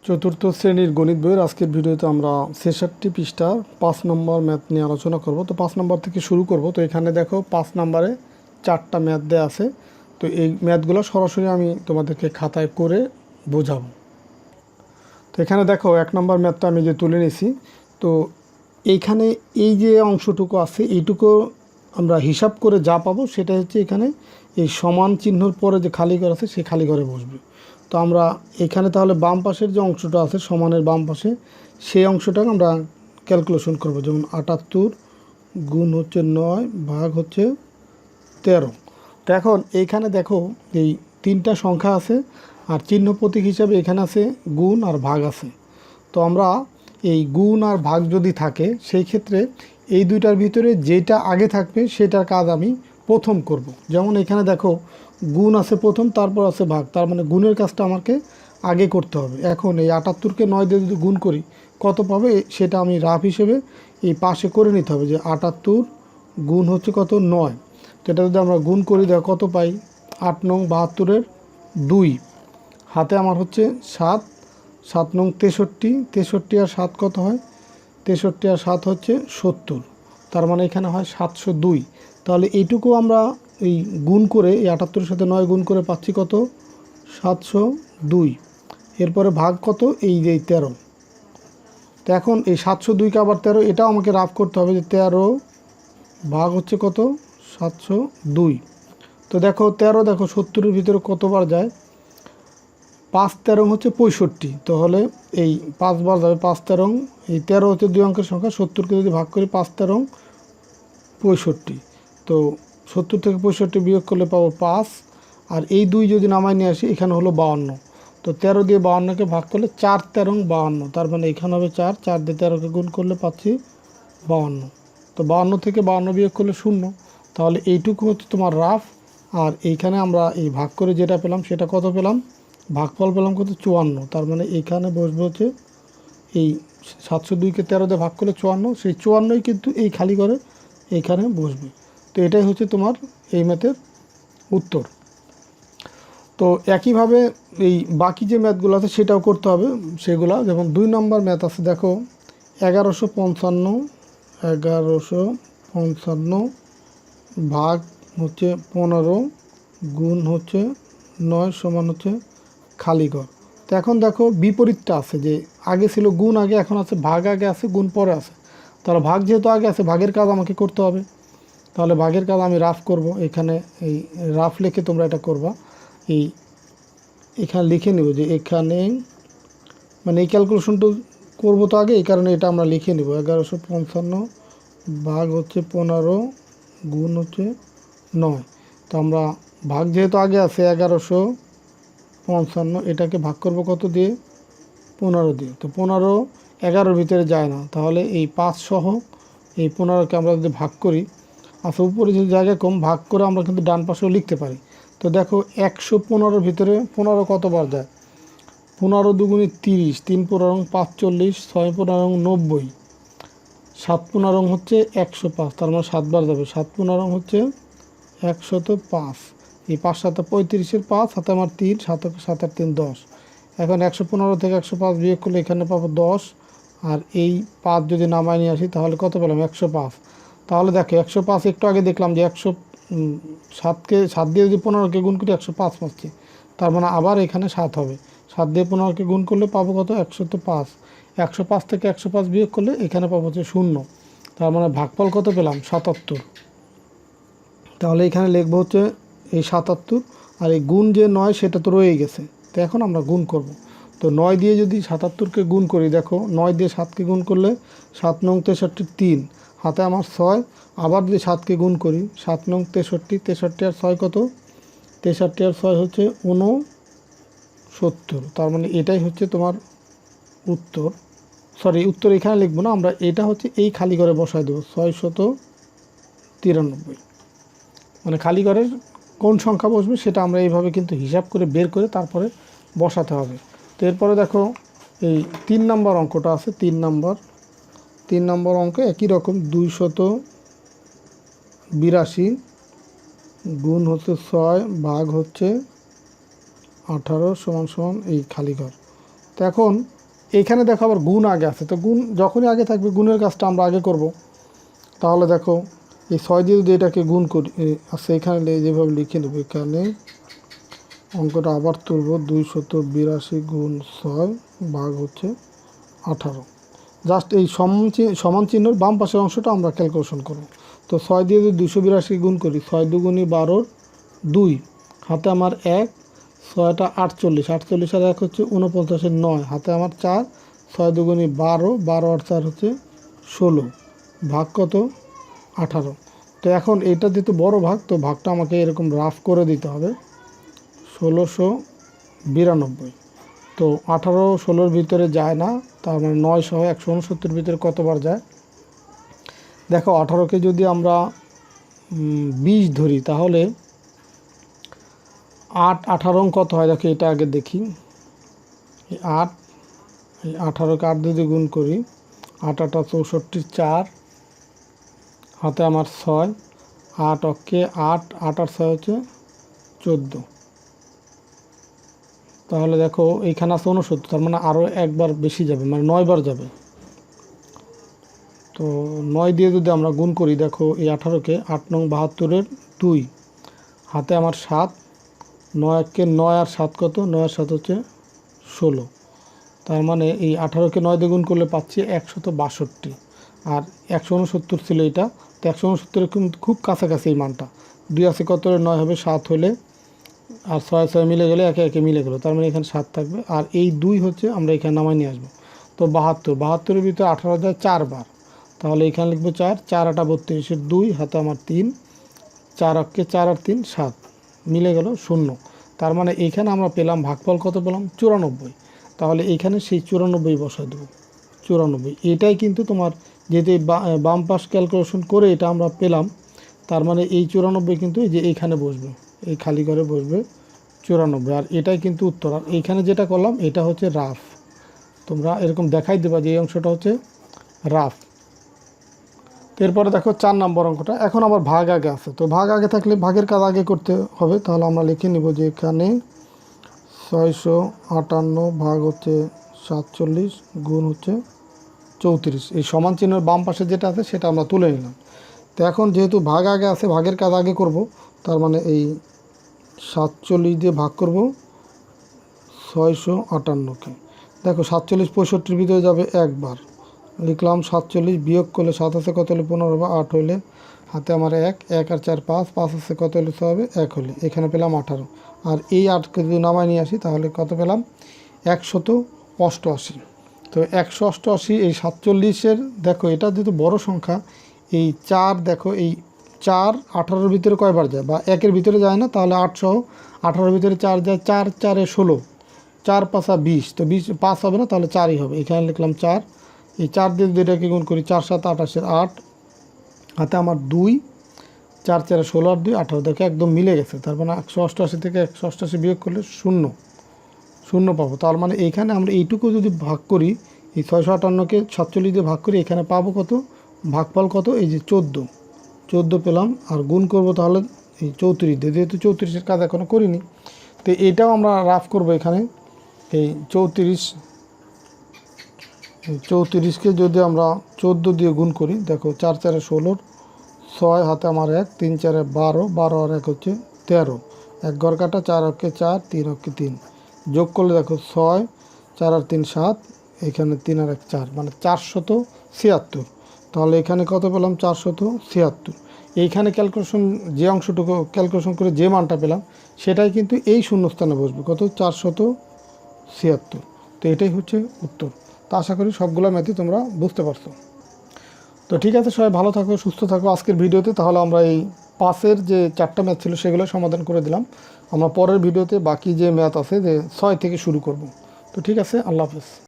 চতুর্থ শ্রেণীর গণিত বইয়ের আজকের ভিডিওতে আমরা ৬৬ পৃষ্ঠার ৫ নম্বর ম্যাথ নিয়ে আলোচনা করব। তো ৫ নম্বর থেকে শুরু করব। তো এখানে দেখো ৫ নম্বরে ৪টা ম্যাথ দেওয়া আছে। তো এই ম্যাথগুলো সরাসরি আমি তোমাদেরকে খাতায় করে বোঝাবো। তো এখানে দেখো ১ নম্বর ম্যাথটা আমি যে তুলে নিয়েছি। তো এইখানে এই যে অংশটুকু আছে এইটুকু আমরা হিসাব করে যা পাবো সেটা হচ্ছে এখানে এই সমান চিহ্নর পরে যে খালি ঘর আছে সেই খালি ঘরে বসবে। তো আমরা এখানে তাহলে বাম পাশের যে অংশটা আছে সমানের বাম পাশে সেই অংশটাকে আমরা ক্যালকুলেশন করব। যেমন ৭৮ গুণ হচ্ছে ৯ ভাগ হচ্ছে ১৩। তো এখন এইখানে দেখো এই ৩টা সংখ্যা আছে আর চিহ্ন প্রতীক হিসাবে এখানে আছে গুণ আর ভাগ আছে। তো আমরা এই গুণ আর ভাগ যদি থাকে সেই ক্ষেত্রে এই দুইটার ভিতরে যেটা আগে থাকবে সেটার কাজ আমি প্রথম করব। যেমন এখানে দেখো গুণ আছে প্রথম, তারপর আছে ভাগ, তার মানে গুণের কাজটা আমাকে আগে করতে হবে। এখন এই ৭৮কে ৯ দিয়ে যদি গুণ করি কত পাবে সেটা আমি রাফ হিসেবে এই পাশে করে নিতে হবে যে ৭৮ গুণ হচ্ছে কত ৯। তো এটা যদি আমরা গুণ করি দেখো কত পাই ৮ নং ৭২-এর ২, হাতে আমার হচ্ছে ৭, ৭ নং ৬৩, ৬৩ আর ৭ কত হয় ৬৩ আর ৭ হচ্ছে ৭০, তার মানে এখানে হয় ৭০২। তাহলে এইটুকু আমরা এই গুণ করে এই ৭৮-এর সাথে ৯ গুণ করে পাচ্ছি কত ৭০২। এরপরে ভাগ কত এই যে ১৩। তো এখন এই ৭০২কে আবার ১৩ এটাও আমাকে রাফ করতে হবে যে ১৩ ভাগ হচ্ছে কত ৭০২। তো দেখো ১৩ দেখো ৭০-এর ভিতরে কতবার যায় ৫ ১৩ হচ্ছে ৬৫। তাহলে এই ৫ বার যাবে ৫ ১৩, এই ১৩ হচ্ছে ২ অঙ্কের সংখ্যা, ৭০কে যদি ভাগ করি ৫ ১৩ ৬৫। তো ৭০ থেকে ৬৫ বিয়োগ করলে পাবো ৫, আর এই ২ যদি নামায় নিয়ে আসি এখানে হলো ৫২। তো ১৩ দিয়ে ৫২কে ভাগ করলে ৪ ১৩ ৫২, তার মানে এখানে হবে ৪, ৪ দিয়ে ১৩কে গুণ করলে পাচ্ছি ৫২। তো ৫২ থেকে ৫২ বিয়োগ করলে ০। তাহলে এইটুকু হচ্ছে তোমার রাফ। আর এইখানে আমরা এই ভাগ করে যেটা পেলাম সেটা কত পেলাম, ভাগফল পেলাম কত ৫৪। তার মানে এইখানে বসবে হচ্ছে এই ৭০২কে ১৩ দিয়ে ভাগ করলে ৫৪, সেই ৫৪ই কিন্তু এই খালি ঘরে এইখানে বসবে। তো এটাই হচ্ছে তোমার এই ম্যাথের উত্তর। তো একইভাবে এই বাকি যে ম্যাথগুলো আছে সেটাও করতে হবে সেগুলো। যেমন ২ নম্বর ম্যাথ আছে দেখো ১১৫৫ ভাগ হচ্ছে ১৫ গুণ হচ্ছে ৯ সমান হচ্ছে খালি ঘর। তো এখন দেখো বিপরীতটা আছে যে আগে ছিল গুণ আগে, এখন আছে ভাগ আগে আছে গুণ পরে আছে। তাহলে ভাগ যেহেতু আগে আছে ভাগের কাজ আমাকে করতে হবে। তাহলে ভাগের কাজ আমি রাফ করব। এখানে এই রাফ লিখে তোমরা এটা করবা। এখানে লিখে নেব যে এখানে মানে এই ক্যালকুলেশনটা করবো তো আগে, এই কারণে এটা আমরা লিখে নেব ১১৫৫ ভাগ হচ্ছে ১৫ গুণ হচ্ছে ৯। তো আমরা ভাগ যেহেতু আগে আছে ১১৫৫, এটাকে ভাগ করব কত দিয়ে ১৫ দিয়ে। তো ১৫ ১১-র ভিতরে যায় না, তাহলে এই ৫ সহ এই ১৫কে আমরা যদি ভাগ করি, আচ্ছা উপরে যদি জায়গা কম ভাগ করে আমরা কিন্তু ডান পাশেও লিখতে পারি। তো দেখো ১১৫-র ভিতরে ১৫ কতবার যায় ১৫ দুগুণে ৩০, ৩ ১৫ ৪৫, ৬ ১৫ ৯০, ৭ ১৫ হচ্ছে ১০৫, তার মানে ৭ বার যাবে। ৭ ১৫ হচ্ছে ১০৫, এই ৫ ৭ ৩৫-এর ৫ হাতে আমার ৩, ৭ ৭ আর ৩ ১০। এখন ১১৫ থেকে ১০৫ বিয়োগ করলে এখানে পাবো ১০, আর এই ৫ যদি নামায় নিয়ে আসি তাহলে কত পেলাম ১০৫। তাহলে দেখো ১০৫ একটু আগে দেখলাম যে ১০৭কে ৭ দিয়ে যদি ১৫কে গুণ করি ১০৫ পাচ্ছি, তার মানে আবার এখানে ৭ হবে। ৭ দিয়ে ১৫কে গুণ করলে পাবো কত ১০৫। ১০৫ থেকে ১০৫ বিয়োগ করলে এখানে পাবো হচ্ছে ০, তার মানে ভাগফল কত পেলাম ৭৭। তাহলে এখানে লিখবো হচ্ছে এই ৭৭, আর এই গুণ যে ৯ সেটা তো রয়েই গেছে। তো এখন আমরা গুণ করব। তো ৯ দিয়ে যদি ৭৭কে গুণ করি দেখো ৯ দিয়ে ৭কে গুণ করলে ৭ নং ৬৩ ৩, হাতে আমার ৬, আবার যদি ৭কে গুণ করি ৭ নং ৬৩, ৬৩ আর ৬ কত ৬৩ আর ৬ হচ্ছে ৬৯, তার মানে এটাই হচ্ছে তোমার উত্তর। সরি উত্তর এখানে লিখবো না, আমরা এটা হচ্ছে এই খালি ঘরে বসায় দেবো ৬৯৩, মানে খালি ঘরের কোন সংখ্যা বসবে সেটা আমরা এইভাবে কিন্তু হিসাব করে বের করে তারপরে বসাতে হবে। তো এরপরে দেখো এই ৩ নম্বর অঙ্কটা আছে। ৩ নম্বর অঙ্ক একই রকম ২৮২ গুণ হচ্ছে ৬ ভাগ হচ্ছে ১৮ সমান সমান এই খালি ঘর। তো এখন এইখানে দেখো আবার গুণ আগে আছে, তো গুণ যখনই আগে থাকবে গুণের কাজটা আমরা আগে করব। তাহলে দেখো এই 6 দিয়ে যদি এটাকে গুণ করি, আচ্ছা এখানে যেভাবে লিখে নেব, এখানে অঙ্কটা আবার তুলব, 282 গুণ 6 ভাগ হচ্ছে 18। জাস্ট এই সমান চিহ্নর বাম পাশের অংশটা আমরা ক্যালকুলেশন করব। তো 6 দিয়ে যদি 282 গুণ করি, 6 দুগুণী 12, 2 হাতে আমার 1, 6টা 48, 48 আর 1 হচ্ছে 49, 9 হাতে আমার 4, 6 দুগুণী 12, 12 আর 4 হচ্ছে 16, ভাগ কত 18। তো এখন এটা যেহেতু বড় ভাগ, তো ভাগটা আমাকে এরকম রাফ করে দিতে হবে, 1692। তো 18 16-র ভিতরে যায় না, তার মানে 9 সহ 169 ভিতরে কতবার যায় দেখো। 18কে যদি আমরা 20 ধরি তাহলে 8 18 কত হয় দেখো, এটা আগে দেখি। এই 8, এই 18কে 8 যদি গুণ করি, 8 8 64, 4 হাতে আমার 6, 8 অক্ষে 8, 8 আর 6 হচ্ছে 14। তাহলে দেখো এইখানে আছে 69, তার মানে আরও একবার বেশি যাবে, মানে 9 বার যাবে। তো 9 দিয়ে যদি আমরা গুণ করি, দেখো এই 18কে 8 নং 72-এর 2 হাতে আমার 7, 9 একে 9 আর 7 কত, 9 আর 7 হচ্ছে 16। তার মানে এই 18কে 9 দিয়ে গুণ করলে পাচ্ছি 162, আর 169 ছিল এটা। তো 169-এর কিন্তু খুব কাছাকাছি এই মানটা। 2 আছে কত, 9 হবে 7 হলে, আর 6 6 মিলে গেলে একে একে মিলে গেলো, তার মানে এখানে 7 থাকবে, আর এই 2 হচ্ছে আমরা এখানে নামাই নিয়ে আসবো। তো 72, 72-এর ভিতরে 18 যায় 4 বার, তাহলে এখানে লিখবো 4, 4 8 32-এর 2 হাতে আমার 3, 4 অক্ষে 4 আর 3 7 মিলে গেল 0। তার মানে এইখানে আমরা পেলাম ভাগফল কত পেলাম, 94। তাহলে এইখানে সেই 94 বসাই দেবো, 94। এটাই কিন্তু তোমার যেহেতু বাম পাশ ক্যালকুলেশন করে এটা আমরা পেলাম, তার মানে এই 94 কিন্তু এই যে এইখানে বসবে, এই খালি ঘরে বসবে 94, আর এটাই কিন্তু উত্তর। আর এইখানে যেটা করলাম এটা হচ্ছে রাফ, তোমরা এরকম দেখাই দেবা যে এই অংশটা হচ্ছে রাফ। এরপরে দেখো 4 নম্বর অঙ্কটা, এখন আবার ভাগ আগে আছে, তো ভাগ আগে থাকলে ভাগের কাজ আগে করতে হবে। তাহলে আমরা লিখে নিব যে এখানে 658 ভাগ হচ্ছে 47 গুণ হচ্ছে 34, এই সমান চিহ্নের বাম পাশে যেটা আছে সেটা আমরা তুলে নিলাম। তো এখন যেহেতু ভাগ আগে আছে, ভাগের কাজ আগে করব, তার মানে এই 47 দিয়ে ভাগ করব 658-কে। দেখো 47 65-র ভিতরে যাবে একবার, লিখলাম 47, বিয়োগ করলে 7 আছে কত হলে 15 হবে, 8 হলে হাতে আমার 1, 1 আর 4 5, 5 আছে কত হলে 6 হবে, 1 হলে এখানে পেলাম 18। আর এই 8কে যদি নামায় নিয়ে আসি তাহলে কত পেলাম, 188। তো 188, এই 47-এর দেখো এটা যেহেতু বড় সংখ্যা, এই 4 দেখো এই 4 18-র ভিতরে কয়বার যায়, বা 1-এর ভিতরে যায় না, তাহলে 8 সহ 18-র ভিতরে 4 যায়, 4 4 16, 4 5 20, তো 20 5 হবে না, তাহলে 4ই হবে। এখানে লিখলাম 4, এই 4 দিয়ে যদি এটাকে গুণ করি, 4 7 28-এর 8 হাতে আমার 2, 4 4 16 আর 2 18, দেখো একদম মিলে গেছে। তার মানে 188 থেকে 188 বিয়োগ করলে 0 0 পাবো। তার মানে এইখানে আমরা এইটুকু যদি ভাগ করি, এই 658-কে 47 দিয়ে ভাগ করি, এখানে পাবো কত, ভাগফল কত, এই যে 14 পেলাম। আর গুণ করব তাহলে এই 34 দিয়ে, যেহেতু 34-এর কাজ এখনও করিনি, তো এটাও আমরা রাফ করব। এখানে এই 34-কে যদি আমরা 14 দিয়ে গুণ করি, দেখো 4 4 16, 6 হাতে আমার 1, 3 4 12, 12 আর 1 হচ্ছে 13, 1 ঘর কাটা, 4 অক্ষে 4, 3 অক্ষে 3, যোগ করলে দেখো 6 4 আর 3 7, এখানে 3 আর 1 4, মানে 476। তাহলে এখানে কত পেলাম, 476। এইখানে ক্যালকুলেশন যে অংশটুকু ক্যালকুলেশন করে যে মানটা পেলাম সেটাই কিন্তু এই শূন্যস্থানে বসবে, কত, 476। তো এটাই হচ্ছে উত্তর। তো আশা করি সবগুলো ম্যাথই তোমরা বুঝতে পারছো। তো ঠিক আছে, সবাই ভালো থাকো, সুস্থ থাকো আজকের ভিডিওতে। তাহলে আমরা এই 5-এর যে 4টা ম্যাথ ছিল সেগুলো সমাধান করে দিলাম। আমরা পরের ভিডিওতে বাকি যে ম্যাথ আছে যে 6 থেকে শুরু করব। তো ঠিক আছে, আল্লাহ হাফেজ।